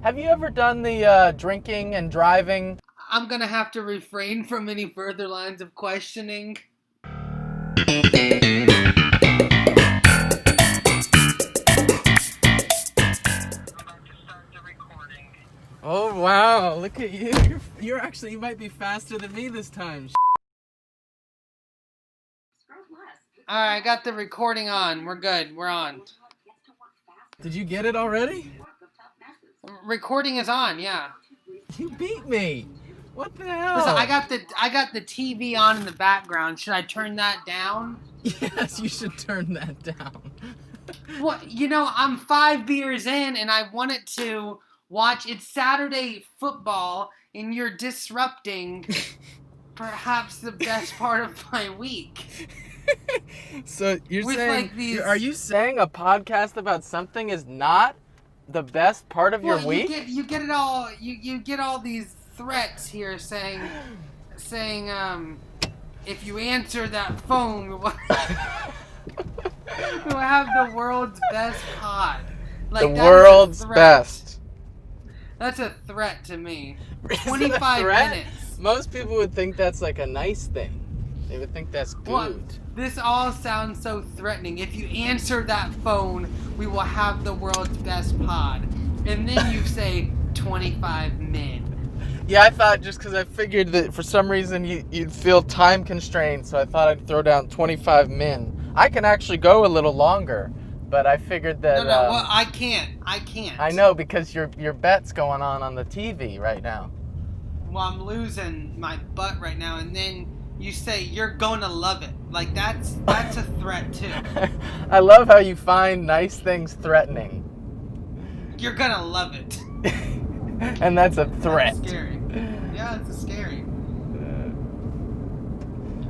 Have you ever done the drinking and driving? I'm gonna have to refrain from any further lines of questioning. Oh wow, look at you. You're actually, you might be faster than me this time. Alright, I got the recording on. We're good. We're on. Did you get it already? Recording is on, yeah. You beat me. What the hell? Listen, I got the TV on in the background. Should I turn that down? Yes, you should turn that down. Well, you know, I'm 5 beers in and I wanted to watch. It's Saturday football and you're disrupting perhaps the best part of my week. So you're With, saying, like, these- are you saying a podcast about something is not the best part of your week? You get it all. You get all these threats here saying, if you answer that phone, we'll have the world's best pod. Like, the world's best. That's a threat to me. Is it a 25 threat? minutes. Most people would think that's like a nice thing. They would think that's good. Well, this all sounds so threatening. If you answer that phone, we will have the world's best pod. And then you say 25 men. Yeah, I thought just because I figured that for some reason you'd feel time constrained, so I thought I'd throw down 25 min. I can actually go a little longer, but I figured that... No, well, I can't. I know, because your bet's going on the TV right now. Well, I'm losing my butt right now, and then you say you're gonna love it. Like, that's a threat, too. I love how you find nice things threatening. You're gonna love it. And that's a threat. That's scary. Yeah, it's scary.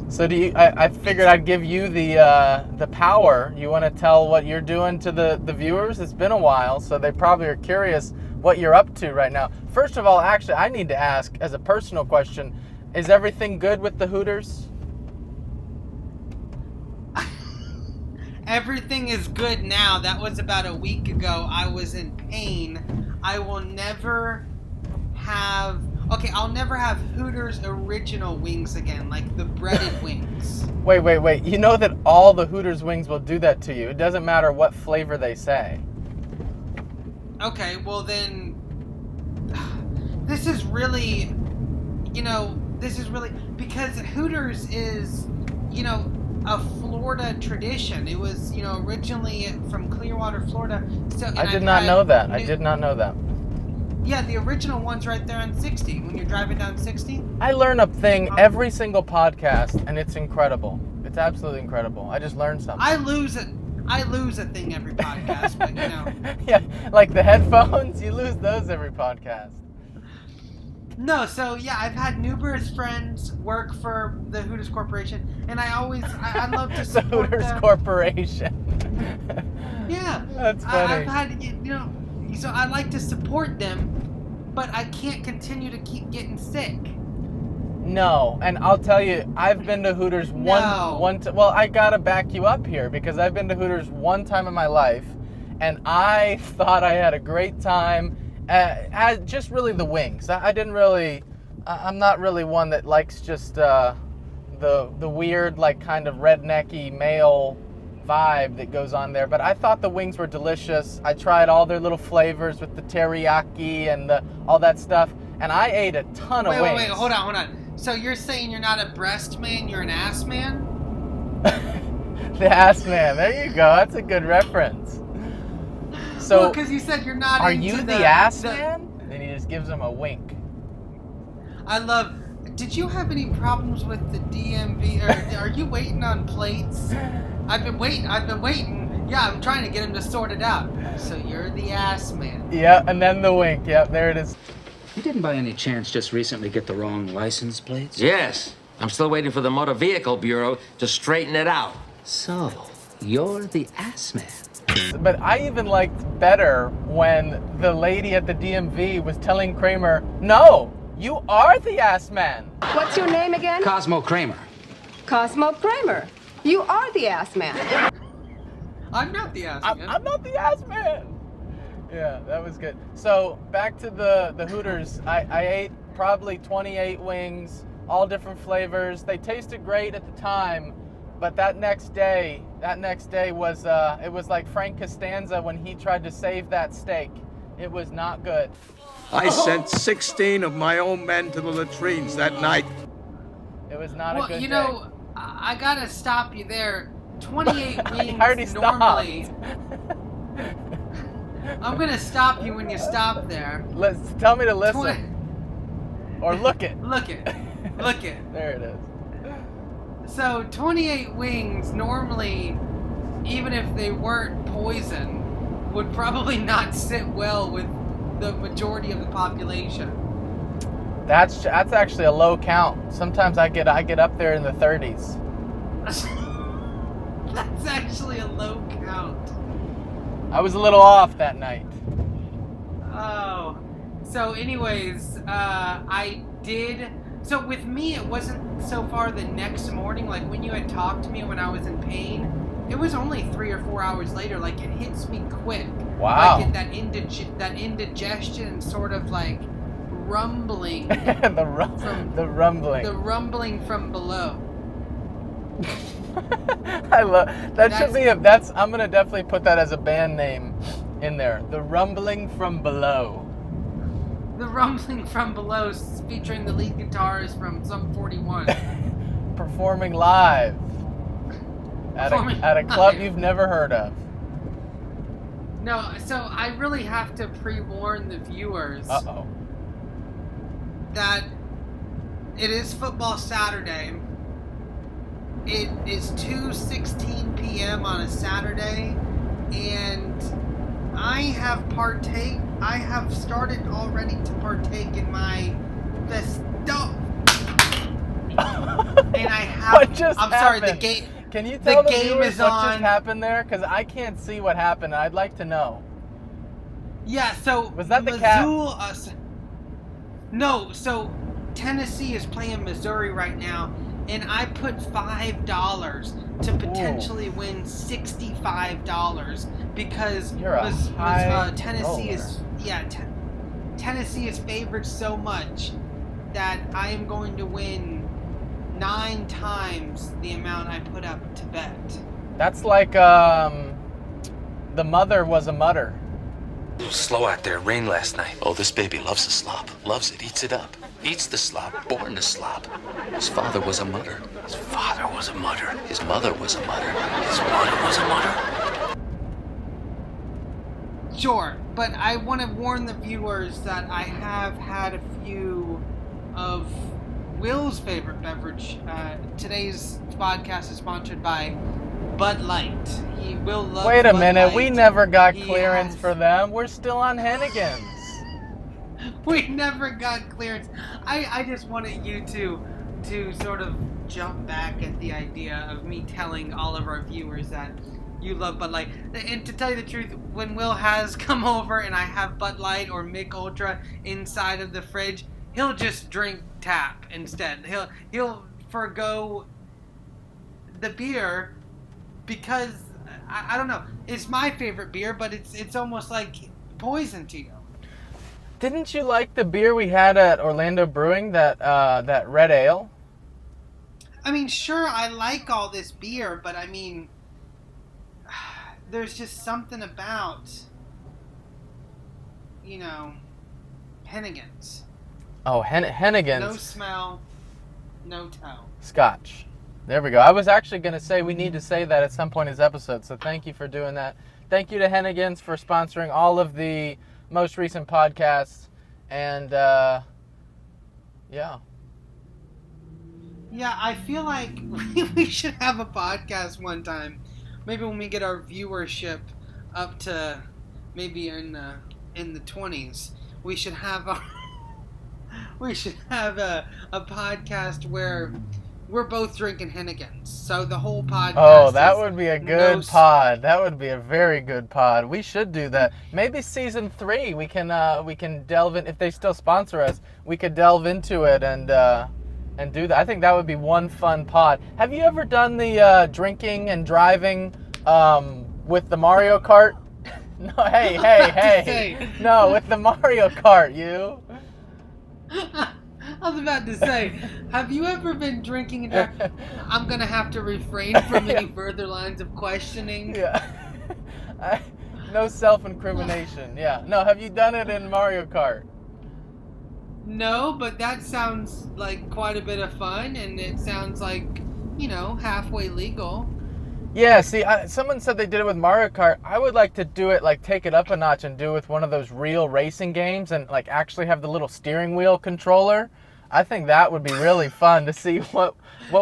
So I figured I'd give you the power. You want to tell what you're doing to the viewers? It's been a while, so they probably are curious what you're up to right now. First of all, actually, I need to ask, as a personal question, is everything good with the Hooters? Everything is good now. That was about a week ago. I was in pain. I will never have... Okay, I'll never have Hooters original wings again, like the breaded wings. Wait. You know that all the Hooters wings will do that to you. It doesn't matter what flavor they say. Okay, well then... This is really... Because Hooters is, a Florida tradition. It was, originally from Clearwater, Florida. So, I did not know that. Yeah, the original one's right there on 60. When you're driving down 60. I learn a thing every single podcast, and it's incredible. It's absolutely incredible. I just learned something. I lose a thing every podcast, but Yeah, like the headphones, you lose those every podcast. No, so yeah, I've had numerous friends work for the Hooters Corporation, and I love to support the Hooters Corporation. Yeah, That's funny. I've had, so I like to support them, but I can't continue to keep getting sick. No, and I'll tell you, I've been to Hooters well, I gotta back you up here, because I've been to Hooters one time in my life, and I thought I had a great time. Just really the wings. I'm not really one that likes just the weird, like, kind of rednecky male vibe that goes on there, but I thought the wings were delicious. I tried all their little flavors with the teriyaki and all that stuff, and I ate a ton of wings. Wait, hold on. So you're saying you're not a breast man, you're an ass man? The ass man. There you go. That's a good reference. So, because you said you're not. Are you the ass man? And he just gives him a wink. Did you have any problems with the DMV? Or are you waiting on plates? I've been waiting. Yeah, I'm trying to get him to sort it out. So you're the ass man. Yeah, and then the wink. Yep, there it is. You didn't by any chance just recently get the wrong license plates? Yes. I'm still waiting for the Motor Vehicle Bureau to straighten it out. So, you're the ass man. But I even liked better when the lady at the DMV was telling Kramer, "No, you are the ass man." What's your name again? Cosmo Kramer. Cosmo Kramer. You are the ass man. I'm not the ass man. I'm not the ass man. Yeah, that was good. So back to the Hooters. I ate probably 28 wings, all different flavors. They tasted great at the time, but that next day was it was like Frank Costanza when he tried to save that steak. It was not good. I sent 16 of my own men to the latrines that night. It was not a good day. Well, you know, I gotta stop you there. 28 wings I already normally. stopped. I'm gonna stop you when you stop there. Tell me to listen. Or look it. Look it. Look it. There it is. So 28 wings normally, even if they weren't poison, would probably not sit well with the majority of the population. That's actually a low count. Sometimes I get up there in the 30s. That's actually a low count. I was a little off that night. Oh. So anyways, I did. So with me, it wasn't so far the next morning. Like when you had talked to me when I was in pain, it was only 3 or 4 hours later. Like it hits me quick. Wow. Like that indigestion sort of like rumbling. the rumbling. The rumbling from below. I love that. Should be I'm gonna definitely put that as a band name in there. The rumbling from below. The rumbling from below, featuring the lead guitarist from Sum 41. Performing live at a club you've never heard of. No, so I really have to pre-warn the viewers that it is football Saturday. It is 2:16 p.m. on a Saturday, and I have started already to partake in my festo. And I have. What just I'm happened? sorry. The game. Can you tell the game viewers is what on. just happened there? Because I can't see what happened. I'd like to know. Yeah. So was that the cat? No. So Tennessee is playing Missouri right now. And I put $5 to potentially win $65 because Tennessee is Tennessee is favored so much that I am going to win 9 times the amount I put up to bet. That's like the mother was a mutter. It was slow out there. Rain last night. Oh, this baby loves the slop. Loves it. Eats it up. Eats the slop. Born to slop. His father was a mutter. His father was a mutter. His mother was a mutter. His mother was a mutter. Sure, but I want to warn the viewers that I have had a few of Will's favorite beverage. Today's podcast is sponsored by Bud Light. Will loves Wait a Bud minute, Light. we never got clearance for them. We're still on Hennigan's. We never got clearance. I just wanted you to sort of jump back at the idea of me telling all of our viewers that you love Bud Light. And to tell you the truth, when Will has come over and I have Bud Light or Mick Ultra inside of the fridge, he'll just drink tap instead. He'll forgo the beer because I don't know. It's my favorite beer, but it's almost like poison to you. Didn't you like the beer we had at Orlando Brewing, that red ale? I mean, sure, I like all this beer, but I mean, there's just something about, Hennigan's. Oh, Hennigan's. No smell, no toe. Scotch. There we go. I was actually going to say we need to say that at some point in this episode, so thank you for doing that. Thank you to Hennigan's for sponsoring all of the most recent podcasts, and yeah. Yeah, I feel like we should have a podcast one time. Maybe when we get our viewership up to maybe in the 20s, we should have a podcast where we're both drinking Hennigan's. So the whole podcast. Oh, that would be a good pod. That would be a very good pod. We should do that. Maybe season 3 we can delve in, if they still sponsor us. We could delve into it and do that. I think that would be one fun pod. Have you ever done the drinking and driving with the Mario Kart? No, hey. No, with the Mario Kart, you. I was about to say, have you ever been drinking and driving? I'm going to have to refrain from any further lines of questioning. Yeah. No self-incrimination. Yeah. No, have you done it in Mario Kart? No, but that sounds like quite a bit of fun, and it sounds like, halfway legal. Yeah, see, someone said they did it with Mario Kart. I would like to do it, like, take it up a notch and do it with one of those real racing games and, like, actually have the little steering wheel controller. I think that would be really fun to see what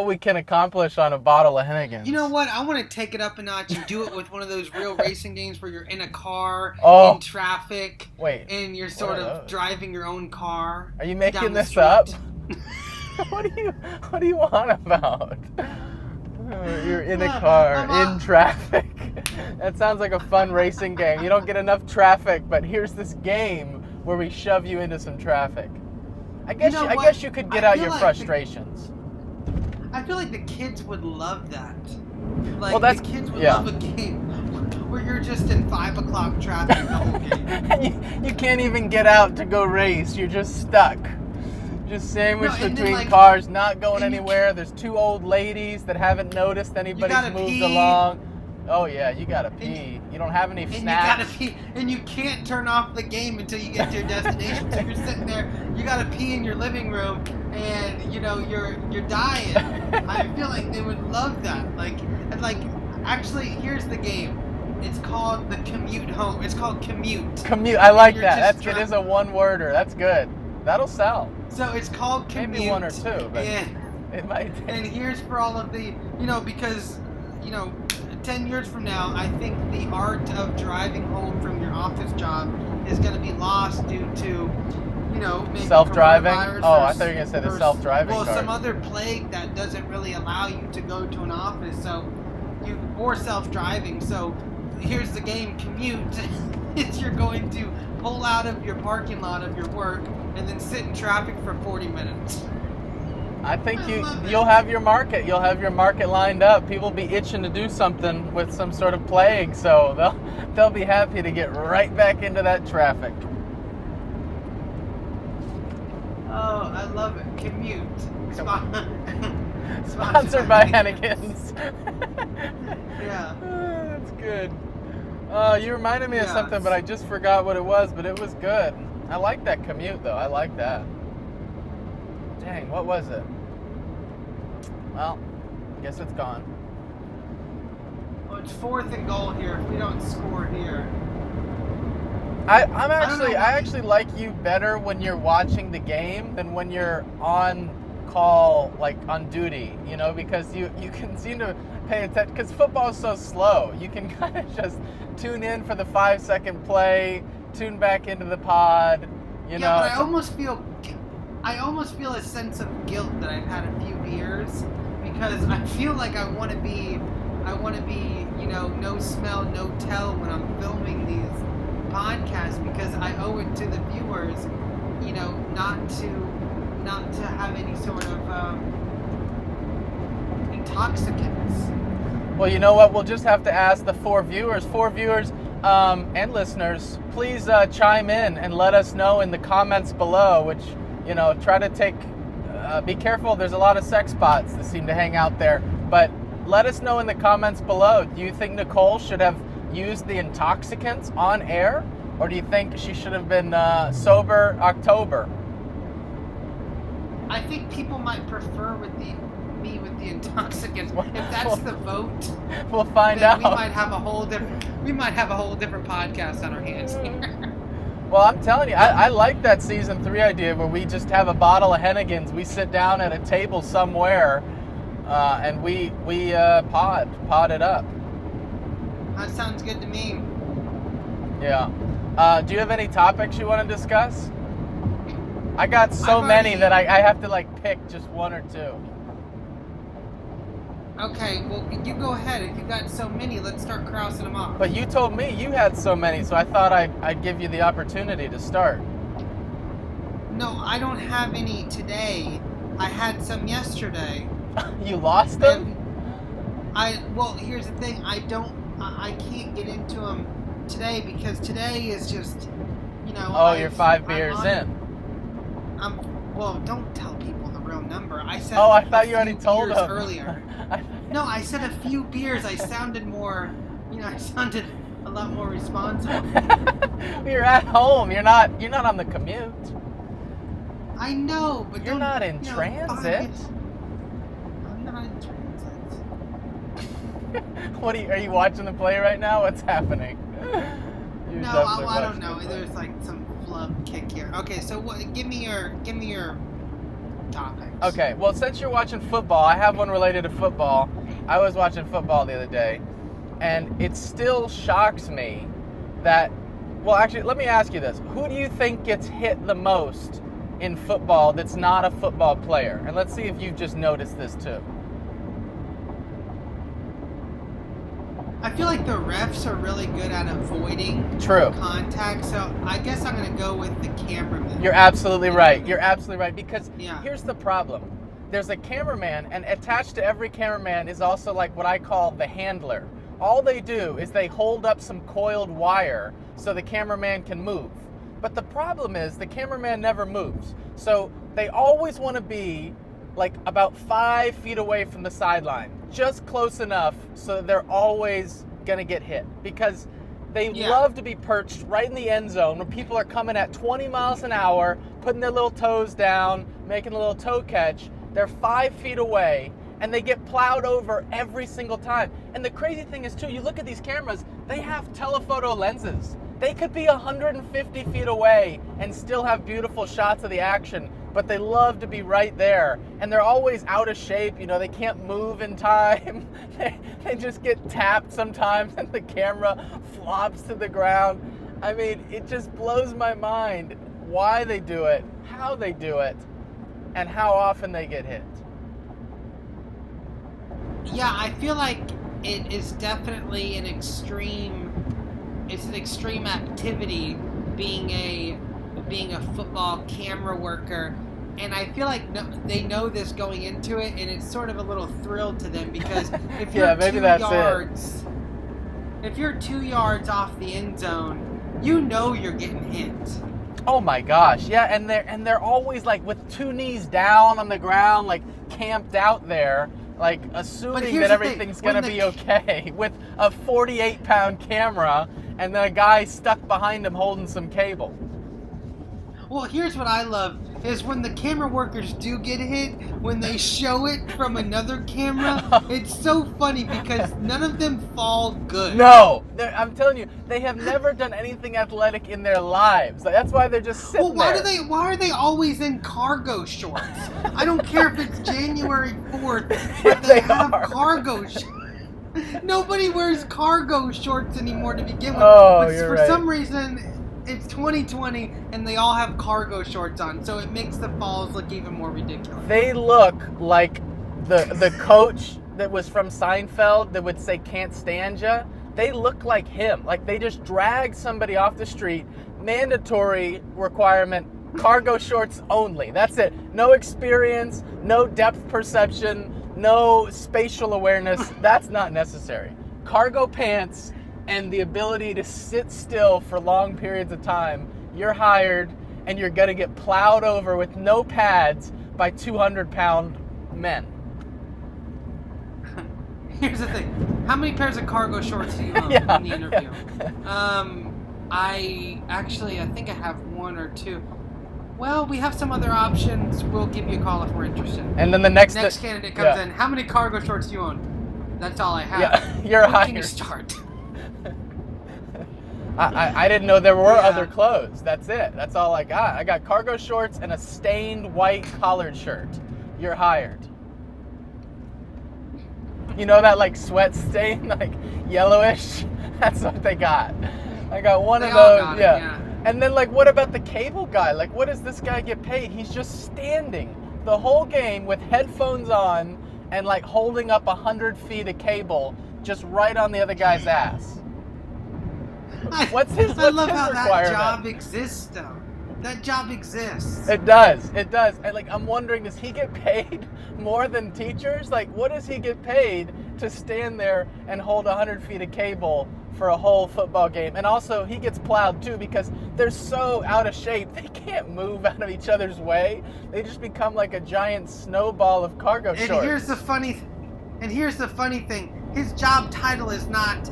we can accomplish on a bottle of Hennigan's. You know what? I want to take it up a notch and do it with one of those real racing games where you're in a car, in traffic, and you're sort of driving your own car. Are you making this up? What do you want about? You're in a car, in traffic. That sounds like a fun racing game. You don't get enough traffic, but here's this game where we shove you into some traffic. I guess you could get out your frustrations. I feel like the kids would love that. Like, the kids would love a game where you're just in 5 o'clock traffic the whole game. You can't even get out to go race. You're just stuck. Just sandwiched between cars, not going anywhere. There's 2 old ladies that haven't noticed anybody's moved along. Oh yeah, you gotta pee. You don't have any snacks. You gotta pee, and you can't turn off the game until you get to your destination. So you're sitting there, you gotta pee in your living room, and you're dying. I feel like they would love that. Actually, here's the game. It's called the Commute Home. It's called Commute. Commute. I like that. It is a one-worder. That's good. That'll sell. So it's called Commute. Maybe 1 or 2, but it might. And here's for all of the, because, 10 years from now, I think the art of driving home from your office job is going to be lost due to, maybe self-driving? coronavirus. Oh, I thought you were going to say the self-driving car. Some other plague that doesn't really allow you to go to an office, or self-driving. So here's the game, Commute. You're going to pull out of your parking lot of your work and then sit in traffic for 40 minutes. I think you'll have your market. You'll have your market lined up. People will be itching to do something with some sort of plague, so they'll be happy to get right back into that traffic. Oh, I love it. Commute. Sponsored by Hennigan's. Yeah. That's good. You reminded me of something, but I just forgot what it was, but it was good. I like that Commute, though. I like that. Dang, what was it? Well, I guess it's gone. Well, it's 4th and goal here. If we don't score here. I actually like you better when you're watching the game than when you're on call, like on duty, because you can seem to pay attention, because football is so slow. You can kind of just tune in for the 5-second play, tune back into the pod, But I almost feel a sense of guilt that I've had a few beers, because I feel like I want to be, no smell, no tell when I'm filming these podcasts, because I owe it to the viewers, not to have any sort of intoxicants. Well, you know what? We'll just have to ask the 4 viewers, and listeners. Please chime in and let us know in the comments below. Which, try to take. Be careful. There's a lot of sex bots that seem to hang out there. But let us know in the comments below. Do you think Nicole should have used the intoxicants on air, or do you think she should have been sober October? I think people might prefer me with the intoxicants. If that's the vote, we'll find out. We might have a whole different podcast on our hands here. Well, I'm telling you, I like that season 3 idea where we just have a bottle of Hennigan's. We sit down at a table somewhere, and we pod it up. That sounds good to me. Yeah. Do you have any topics you want to discuss? I got so many that I have to pick just 1 or 2. Okay, well, you go ahead. If you got so many, let's start crossing them off. But you told me you had so many, so I thought I'd give you the opportunity to start. No, I don't have any today. I had some yesterday. You lost them? Well, here's the thing. I can't get into them today because today is just, Oh, you're 5 beers in. Well, don't tell people the real number. I said. Oh, I thought you already told them earlier. No, I said a few beers. I sounded more, I sounded a lot more responsible. You're at home. You're not on the commute. I know, but you're not in transit. I'm not in transit. What are you watching the play right now? What's happening? No, I don't know. There's like some flub kick here. Okay, so give me your topics. Okay, well, since you're watching football, I have one related to football. I was watching football the other day, and it still shocks me that, well, actually, let me ask you this. Who do you think gets hit the most in football that's not a football player? And let's see if you've just noticed this too. I feel like the refs are really good at avoiding contact, so I guess I'm going to go with the cameraman. You're absolutely right. You're absolutely right, because here's the problem. There's a cameraman, and attached to every cameraman is also like what I call the handler. All they do is they hold up some coiled wire so the cameraman can move. But the problem is the cameraman never moves. So they always want to be like about 5 feet away from the sideline, just close enough so they're always going to get hit, because they love to be perched right in the end zone when people are coming at 20 miles an hour, putting their little toes down, making a little toe catch. They're 5 feet away, and they get plowed over every single time. And the crazy thing is, too, you look at these cameras, they have telephoto lenses. They could be 150 feet away and still have beautiful shots of the action, but they love to be right there. And they're always out of shape. They can't move in time. They just get tapped sometimes, and the camera flops to the ground. I mean, it just blows my mind why they do it, how they do it, and how often they get hit. Yeah, I feel like it is definitely an extreme activity being a football camera worker, and I feel like they know this going into it, and it's sort of a little thrill to them, because if you're if you're 2 yards off the end zone, you're getting hit. Oh my gosh, yeah, and they're always like with 2 knees down on the ground, like camped out there, like assuming that everything's gonna be okay, with a 48-pound camera and then a guy stuck behind him holding some cable. Well, here's what I love, is when the camera workers do get hit, when they show it from another camera, it's so funny because none of them fall good. No, I'm telling you, they have never done anything athletic in their lives. That's why they're just sitting there. Why are they always in cargo shorts? I don't care if it's January 4th, but they have cargo shorts. Nobody wears cargo shorts anymore to begin with. Oh, but you're for right. some reason, it's 2020 and they all have cargo shorts on, so it makes the falls look even more ridiculous. They look like the coach that was from Seinfeld that would say "can't stand ya." They look like him. Like they just drag somebody off the street. Mandatory requirement: cargo shorts only. That's it. No experience, no depth perception, no spatial awareness. That's not necessary. Cargo pants and the ability to sit still for long periods of time. You're hired, and you're going to get plowed over with no pads by 200-pound men. Here's the thing. How many pairs of cargo shorts do you own in the interview? I think I have 1 or 2. Well, we have some other options. We'll give you a call if we're interested. And then the next candidate comes in. How many cargo shorts do you own? That's all I have. Yeah, you're hired. Can you start? I didn't know there were other clothes. That's it. That's all I got. I got cargo shorts and a stained white collared shirt. You're hired. You know that like sweat stain, like yellowish? That's what they got. I got one of those. Yeah. And then like, what about the cable guy? Like, what does this guy get paid? He's just standing the whole game with headphones on and like holding up 100 feet of cable just right on the other guy's ass. What's his I love how requirement? that job exists, though. That job exists. It does. It does. And like, I'm wondering, does he get paid more than teachers? Like, what does he get paid to stand there and hold 100 feet of cable for a whole football game. And also, he gets plowed too because they're so out of shape. They can't move out of each other's way. They just become like a giant snowball of cargo shorts. And here's the funny thing. His job title is not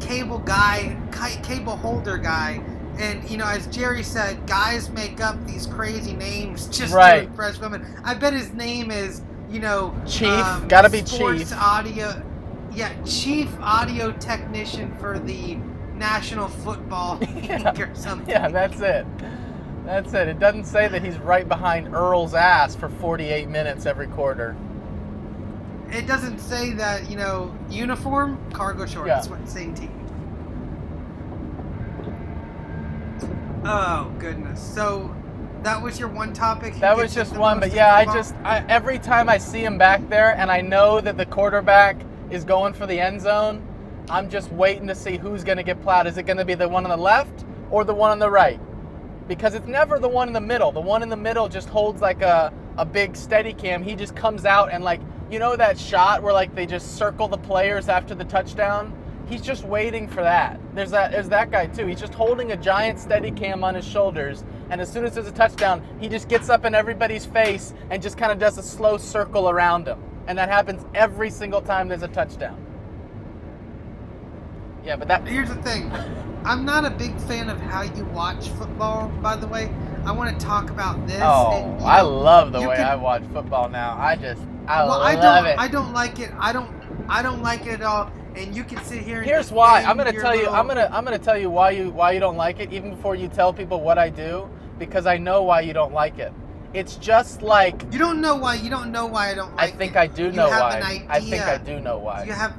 cable holder guy. And, as Jerry said, guys make up these crazy names just to impress women. I bet his name is, Chief. Gotta be sports Chief. Audio. Yeah, Chief Audio Technician for the National Football League or something. Yeah, that's it. That's it. It doesn't say that he's right behind Earl's ass for 48 minutes every quarter. It doesn't say that, uniform, cargo shorts. Yeah. Same team. Oh, goodness. So, that was your one topic? That was just one, but yeah, every time I see him back there and I know that the quarterback is going for the end zone, I'm just waiting to see who's going to get plowed. Is it going to be the one on the left or the one on the right? Because it's never the one in the middle. The one in the middle just holds like a big steady cam. He just comes out and that shot where they just circle the players after the touchdown? He's just waiting for that. There's that guy too. He's just holding a giant steady cam on his shoulders, and as soon as there's a touchdown, he just gets up in everybody's face and just kind of does a slow circle around him. And that happens every single time there's a touchdown. Yeah, but here's the thing. I'm not a big fan of how you watch football, by the way. I want to talk about this. Oh, I love the way I watch football now. I love it. I don't like it. I don't like it at all. And you can sit here and here's why. I'm gonna tell you. I'm gonna tell you why you don't like it, even before you tell people what I do, because I know why you don't like it. It's just like you don't know why. You don't know why I don't like it. I think I do know why. An idea. I think I do know why. You have.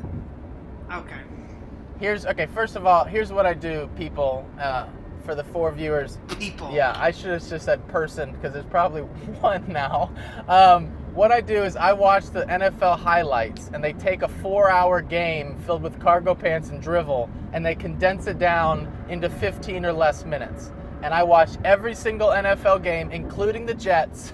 Okay. First of all, here's what I do, people. For the 4 viewers. People. Yeah, I should have just said person because there's probably one now. What I do is I watch the NFL highlights, and they take a 4-hour game filled with cargo pants and drivel, and they condense it down into 15 or less minutes. And I watch every single NFL game, including the Jets,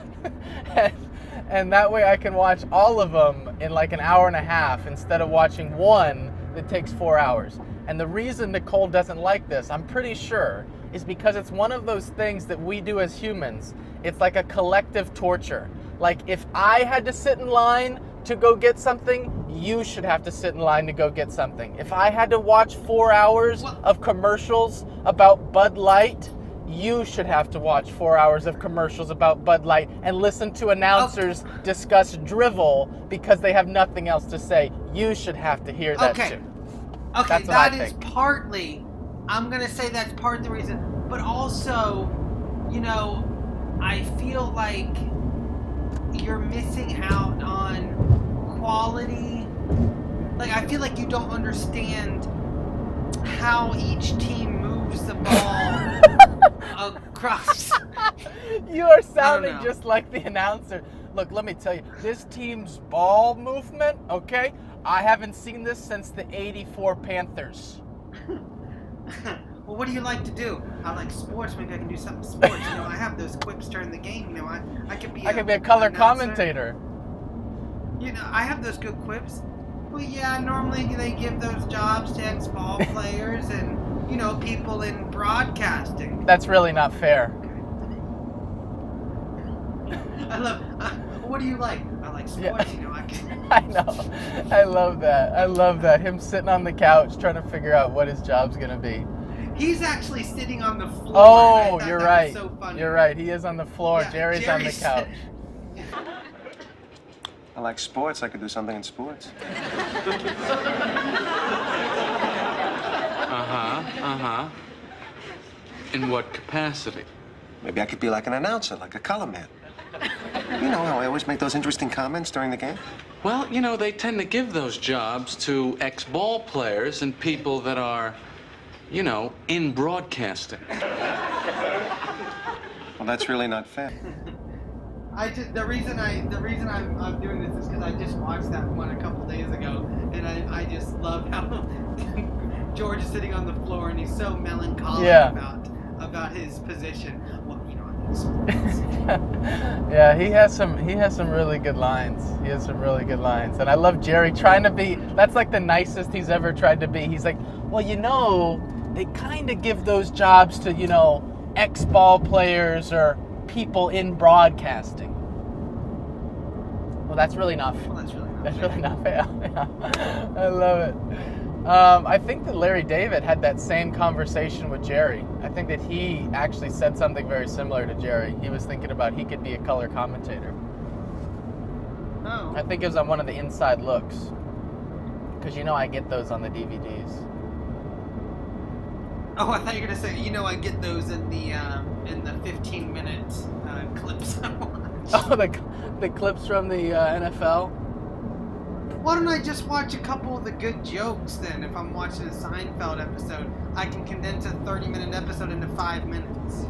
and that way I can watch all of them in an hour and a half instead of watching one that takes 4 hours. And the reason Nicole doesn't like this, I'm pretty sure, is because it's one of those things that we do as humans. It's like a collective torture. If I had to sit in line to go get something, you should have to sit in line to go get something. If I had to watch 4 hours of commercials about Bud Light, you should have to watch 4 hours of commercials about Bud Light and listen to announcers discuss drivel because they have nothing else to say. You should have to hear that too. Okay, that is partly, I'm going to say that's part of the reason, but also, I feel like you're missing out on quality. I feel like you don't understand how each team moves the ball across. You are sounding just like the announcer. Look, let me tell you, this team's ball movement, okay? I haven't seen this since the '84 Panthers. Well, what do you like to do? I like sports. Maybe I can do something sports. I have those quips during the game. I could be a color commentator. I have those good quips. Well, yeah, normally they give those jobs to ex-ball players and, people in broadcasting. That's really not fair. What do you like? I like sports, I know. I love that. Him sitting on the couch trying to figure out what his job's going to be. He's actually sitting on the floor. Oh, you're right. So funny. You're right. He is on the floor. Yeah, Jerry's on the couch. I like sports. I could do something in sports. In what capacity? Maybe I could be like an announcer, like a color man. You know how I always make those interesting comments during the game? Well, they tend to give those jobs to ex-ball players and people that are, in broadcasting. Well, that's really not fair. The reason I'm doing this is because I just watched that one a couple days ago, and I just love how George is sitting on the floor and he's so melancholic about his position. Well, I'm in sports. Yeah, he has some really good lines. He has some really good lines. And I love Jerry trying to be, that's like the nicest he's ever tried to be. He's like, well, they kind of give those jobs to, ex-ball players or people in broadcasting. Well, that's really enough. That's really enough. Yeah. I love it. I think that Larry David had that same conversation with Jerry. I think that he actually said something very similar to Jerry. He was thinking about he could be a color commentator. Oh. I think it was on one of the inside looks. Because I get those on the DVDs. Oh, I thought you were gonna say, I get those in the 15-minute clips I watch. Oh, the clips from the NFL? Why don't I just watch a couple of the good jokes then? If I'm watching a Seinfeld episode, I can condense a 30-minute episode into 5 minutes.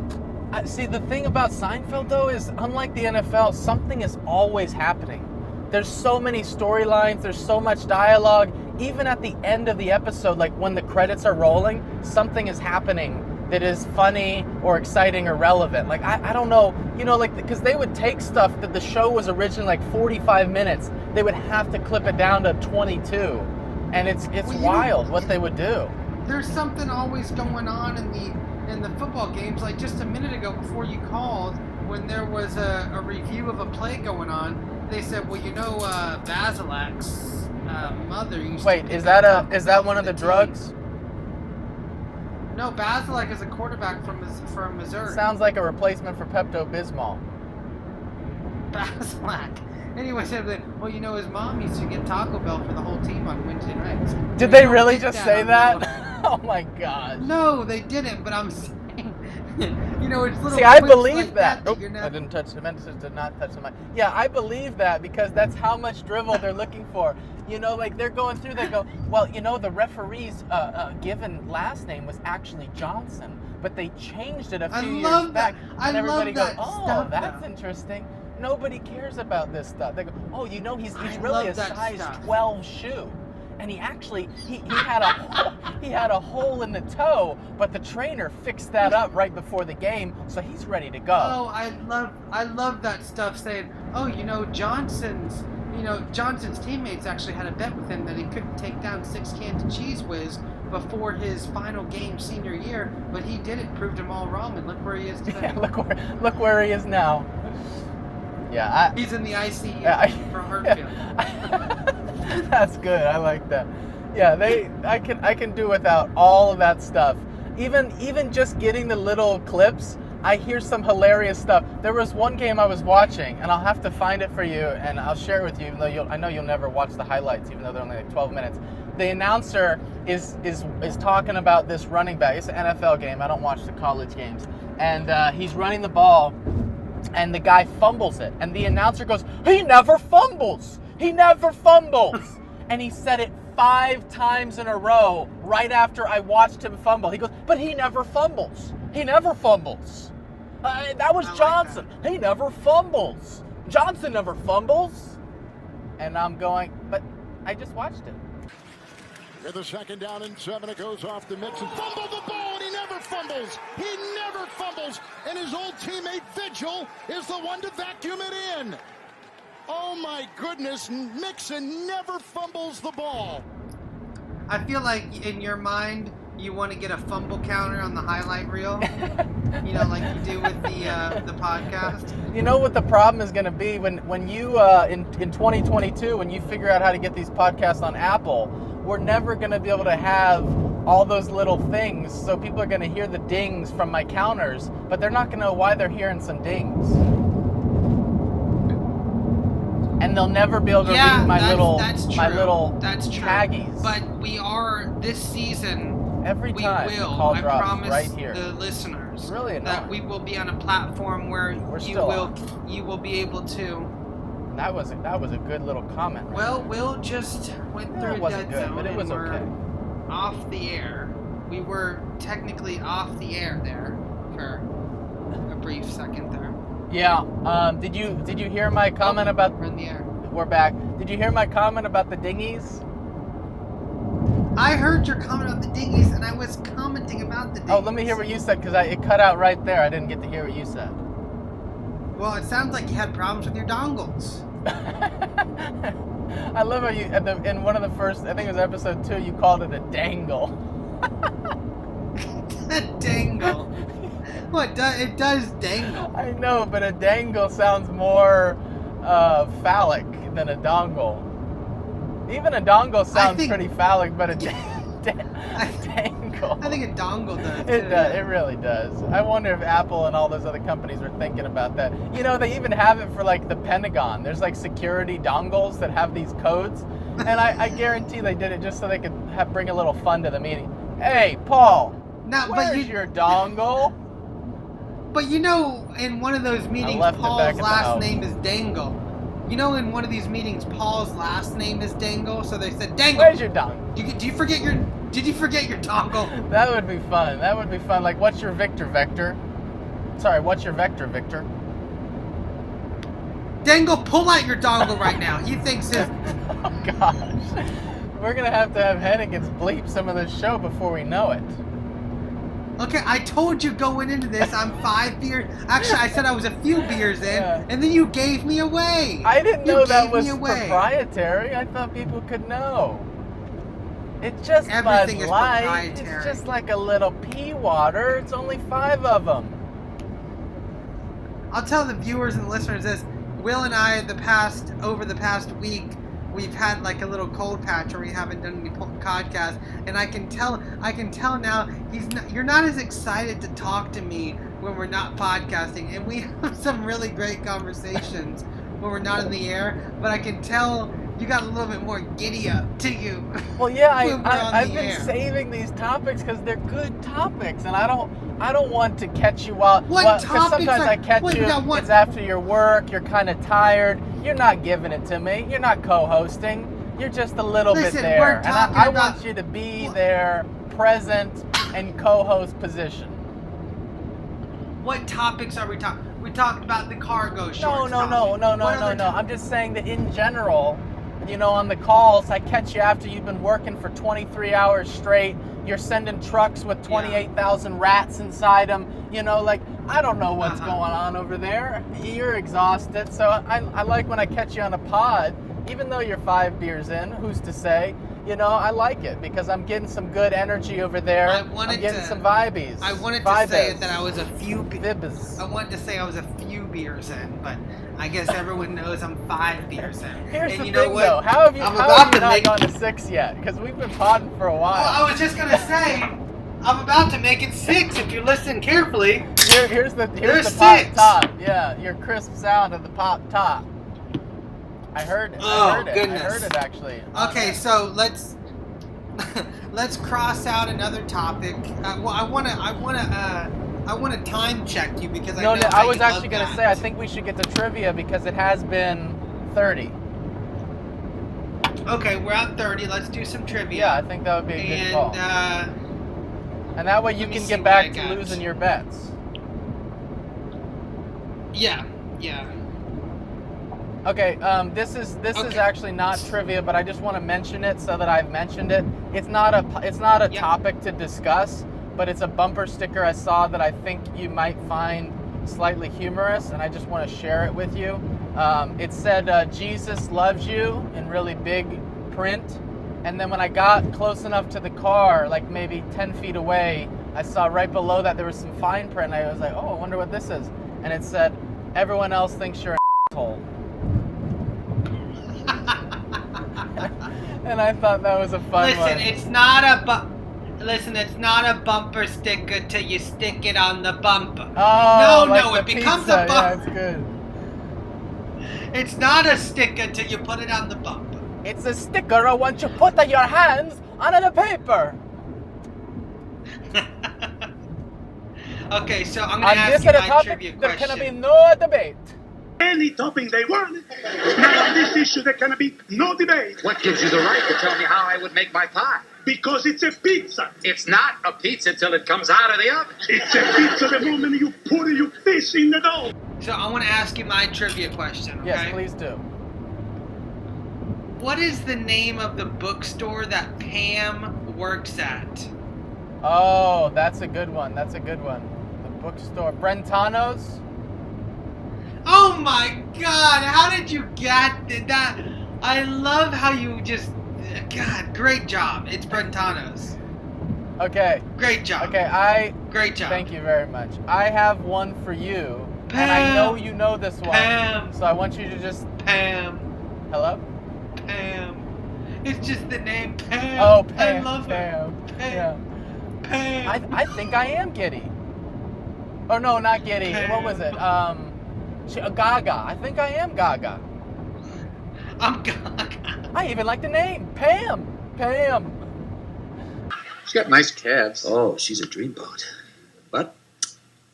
See, the thing about Seinfeld, though, is unlike the NFL, something is always happening. There's so many storylines, there's so much dialogue. Even at the end of the episode, like when the credits are rolling, something is happening that is funny or exciting or relevant. Like, I don't know, because they would take stuff that the show was originally like 45 minutes. They would have to clip it down to 22. And it's wild what they would do. There's something always going on in the football games. Like just a minute ago before you called, when there was a review of a play going on, they said, well, Basilak's mother used to... Wait, is that one of the drugs? No, Basilak is a quarterback from Missouri. Sounds like a replacement for Pepto-Bismol. Basilak. Anyway, said that, well, his mom used to get Taco Bell for the whole team on Wednesday nights. Did they really just say that? Oh my God. No, they didn't, but I'm saying, it's little... See, I believe like that. I did not touch the mic. Yeah, I believe that because that's how much drivel they're looking for. Like they're going through, they go, well, the referee's given last name was actually Johnson, but they changed it a few years back. And everybody goes, oh, that's interesting. Nobody cares about this stuff. They go, oh, he's really a size 12 shoe. And he actually, he had a hole in the toe, but the trainer fixed that up right before the game, so he's ready to go. Oh, I love that stuff saying, oh, Johnson's teammates actually had a bet with him that he couldn't take down 6 cans of Cheese Whiz before his final game senior year, but he did it, proved them all wrong, and look where he is today. Yeah, look where he is now. Yeah, he's in the ICU for heart failure. That's good. I like that. Yeah, I can do without all of that stuff. Even just getting the little clips, I hear some hilarious stuff. There was one game I was watching, and I'll have to find it for you, and I'll share it with you, even though I know you'll never watch the highlights, even though they're only like 12 minutes. The announcer is talking about this running back. It's an NFL game. I don't watch the college games. And he's running the ball, and the guy fumbles it. And the announcer goes, he never fumbles. He never fumbles. And he said it 5 times in a row right after I watched him fumble. He goes, but he never fumbles. He never fumbles. That was Johnson. Like that. He never fumbles. Johnson never fumbles. And I'm going, but I just watched it. With the 2nd down and 7, it goes off the Mixon. Fumble the ball, and he never fumbles. He never fumbles. And his old teammate Vigil is the one to vacuum it in. Oh my goodness, Mixon never fumbles the ball. I feel like in your mind, you want to get a fumble counter on the highlight reel. Like you do with the podcast. You know what the problem is going to be when you in 2022, when you figure out how to get these podcasts on Apple, we're never going to be able to have all those little things. So people are going to hear the dings from my counters, but they're not going to know why they're hearing some dings. And they'll never be able to read my little taggies. But we are this season. Every time we will. The call I drops promise right here. the listeners really that we will be on a platform where you will be able to. That was a good little comment. Right Well, there. Will just went through a dead zone, but it was okay. Off the air. We were technically off the air there for a brief second there. Yeah. Did you hear my comment about? We're in the air. We're back. Did you hear my comment about the dinghies? I heard your comment about the dinghies, and I was commenting about the dinghies. Oh, let me hear what you said, because it cut out right there. I didn't get to hear what you said. Well, it sounds like you had problems with your dongles. I love how you, in one of the first, I think it was episode 2, you called it a dangle. A dangle. Well, it does dangle. I know, but a dangle sounds more phallic than a dongle. Even a dongle sounds pretty phallic, but a dangle. I think a dongle does. It does. It really does. I wonder if Apple and all those other companies are thinking about that. You know, they even have it for like the Pentagon. There's like security dongles that have these codes, and I guarantee they did it just so they could bring a little fun to the meeting. Hey, Paul, where's your dongle? But you know, in one of those meetings, Paul's last name is Dangle. You know, in one of these meetings, Paul's last name is Dangle, so they said, Dangle. Where's your dongle? Did you forget your dongle? That would be fun. That would be fun. Like, what's your Victor? Sorry, what's your Victor? Dangle, pull out your dongle right now. He thinks his... Oh, gosh. We're going to have Hennigans bleep some of this show before we know it. Okay, I told you going into this, I'm 5 beers... Actually, I said I was a few beers in, and then you gave me away. I didn't know that was proprietary. I thought people could know. It's just everything is Light. Proprietary. It's just like a little pea water. It's only 5 of them. I'll tell the viewers and listeners this. Will and I, over the past week, we've had like a little cold patch where we haven't done any podcasts, and I can tell now you're not as excited to talk to me when we're not podcasting, and we have some really great conversations when we're not in the air, but I can tell you got a little bit more giddy up to you. Well, yeah, I've been saving these topics because they're good topics, and I don't want to catch you while. What topics? Sometimes I catch you. It's after your work. You're kind of tired. You're not giving it to me. You're not co-hosting. You're just a little bit there, and I want you to be there, present, and co-host position. What topics are we talking? We talked about the cargo shorts. No. I'm just saying that in general. You know, on the calls, I catch you after you've been working for 23 hours straight. You're sending trucks with 28,000 rats inside them. You know, like, I don't know what's going on over there. You're exhausted. So I like when I catch you on a pod, even though you're 5 beers in, who's to say? You know, I like it because I'm getting some good energy over there. I'm getting some vibes. I wanted to say that I was a few beers in, but I guess everyone knows I'm 5 beers in. Here's the thing, though. How have you not gone to 6 yet? Because we've been podding for a while. Well, I was just gonna say, I'm about to make it 6 if you listen carefully. Here's the pop top. Yeah, your crisp sound of the pop top. I heard it. Goodness. I heard it actually. Okay, so let's cross out another topic. Well, I wanna time check you because I was actually gonna say I think we should get to trivia because it has been 30. Okay, we're at 30. Let's do some trivia. Yeah, I think that would be a good call. And that way you can get back to losing your bets. Yeah. Okay, this is actually not trivia, but I just want to mention it so that I've mentioned it. It's not a topic to discuss, but it's a bumper sticker I saw that I think you might find slightly humorous, and I just want to share it with you. It said Jesus loves you in really big print, and then when I got close enough to the car, like maybe 10 feet away, I saw right below that there was some fine print, and I was like, oh, I wonder what this is. And it said, everyone else thinks you're an asshole. And I thought that was a fun one. It's not a bumper sticker till you stick it on the bumper. Oh, no, it becomes a bumper. Yeah, it's good. It's not a sticker till you put it on the bumper. It's a sticker once you put your hands on the paper. Okay, so I'm going to ask you my trivia question. There can be no debate. Any topping they want. Now on this issue there can be no debate. What gives you the right to tell me how I would make my pie? Because it's a pizza. It's not a pizza till it comes out of the oven. It's a pizza the moment you put your fish in the dough. So I want to ask you my trivia question, okay? Yes, please do. What is the name of the bookstore that Pam works at? Oh, that's a good one. The bookstore. Brentano's? Oh my God! How did you get that? I love how you just. God, great job. It's Brentano's. Okay. Great job. Okay, Great job. Thank you very much. I have one for you, Pam. and I know you know this one. Pam. So I want you to just. Pam. Hello? Pam. It's just the name Pam. Oh, Pam. I love Pam. her. Pam. Yeah. Pam. I think I am giddy. Oh no, not giddy. Pam. What was it? Gaga. I think I am Gaga. I'm Gaga. I even like the name. Pam. Pam. She's got nice calves. Oh, she's a dreamboat. But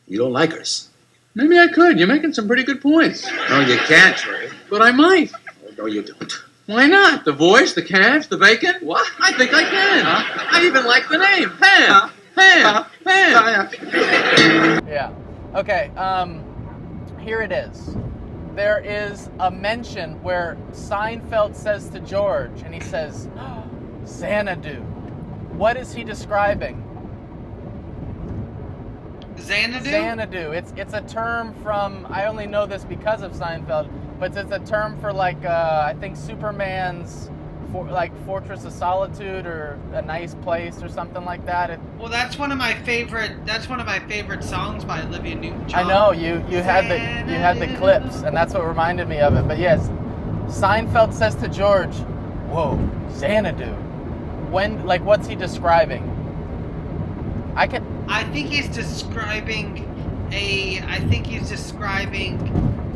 you don't like hers. Maybe I could. You're making some pretty good points. No, you can't, Terry. But I might. Oh, no, you don't. Why not? The voice, the calves, the bacon? What? I think I can. Huh? I even like the name. Pam. Pam. Pam. Yeah. Okay. Here it is. There is a mention where Seinfeld says to George, and he says, Xanadu. What is he describing? Xanadu? Xanadu. It's a term from, I only know this because of Seinfeld, but it's a term for like, I think Superman's Fortress of Solitude or a nice place or something like that. Well, that's one of my favorite songs by Olivia Newton-John. I know you had the clips, and that's what reminded me of it. But yes, Seinfeld says to George, "Whoa, Xanadu." What's he describing? I think he's describing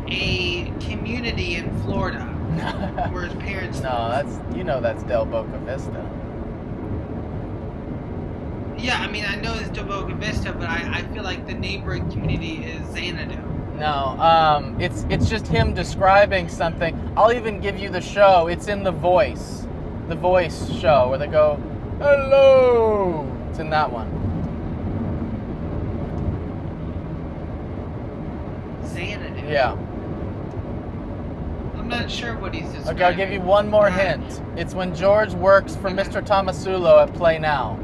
a community in Florida where his parents. No, that's Del Boca Vista. Yeah, I mean, I know it's Del Boca Vista, but I feel like the neighboring community is Xanadu. No, it's just him describing something. I'll even give you the show. It's in The Voice show where they go, "Hello." It's in that one. Xanadu. Yeah. I'm not sure what he's describing. Okay, I'll give you one more hint. It's when George works for Mr. Tomasulo at Play Now.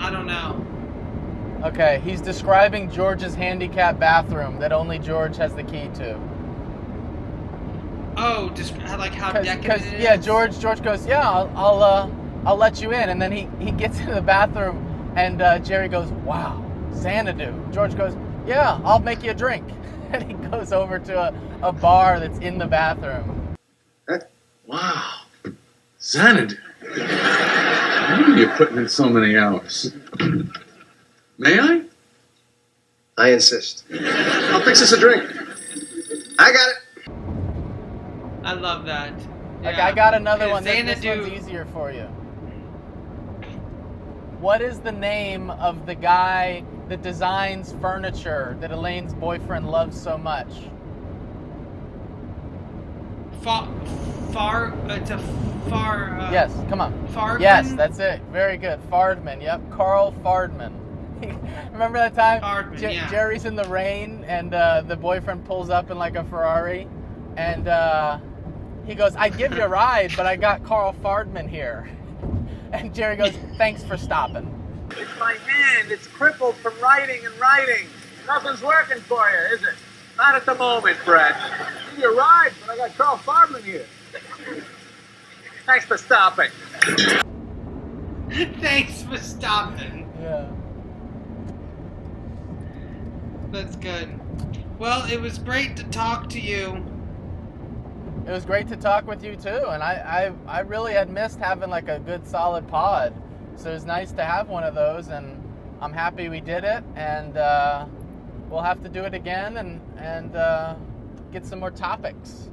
I don't know. Okay, he's describing George's handicapped bathroom that only George has the key to. Oh, just like how decadent it is? Yeah, George goes, "Yeah, I'll let you in," and then he gets into the bathroom, and Jerry goes, "Wow, Xanadu." George goes, "Yeah, I'll make you a drink," and he goes over to a bar that's in the bathroom. Wow. Xanadu. Why are you putting in so many hours? May I? I insist. I'll fix us a drink. I got it. I love that. Okay, Yeah. I got another one. This Xanadu. one's easier for you. What is the name of the guy that designs furniture that Elaine's boyfriend loves so much? Yes, come on. Fardman? Yes, that's it. Very good. Fardman, yep. Carl Fardman. Remember that time? Fardman, yeah. Jerry's in the rain and the boyfriend pulls up in like a Ferrari and he goes, "I'd give you a ride, but I got Carl Fardman here." And Jerry goes, "Thanks for stopping." It's my hand. It's crippled from writing and writing. Nothing's working for you, is it? Not at the moment, Brett. I'll give you a ride, but I got Carl Fardman here. Thanks for stopping. Thanks for stopping. Yeah. That's good. Well, it was great to talk to you. It was great to talk with you too, and I really had missed having like a good solid pod. So it was nice to have one of those, and I'm happy we did it, and we'll have to do it again and get some more topics.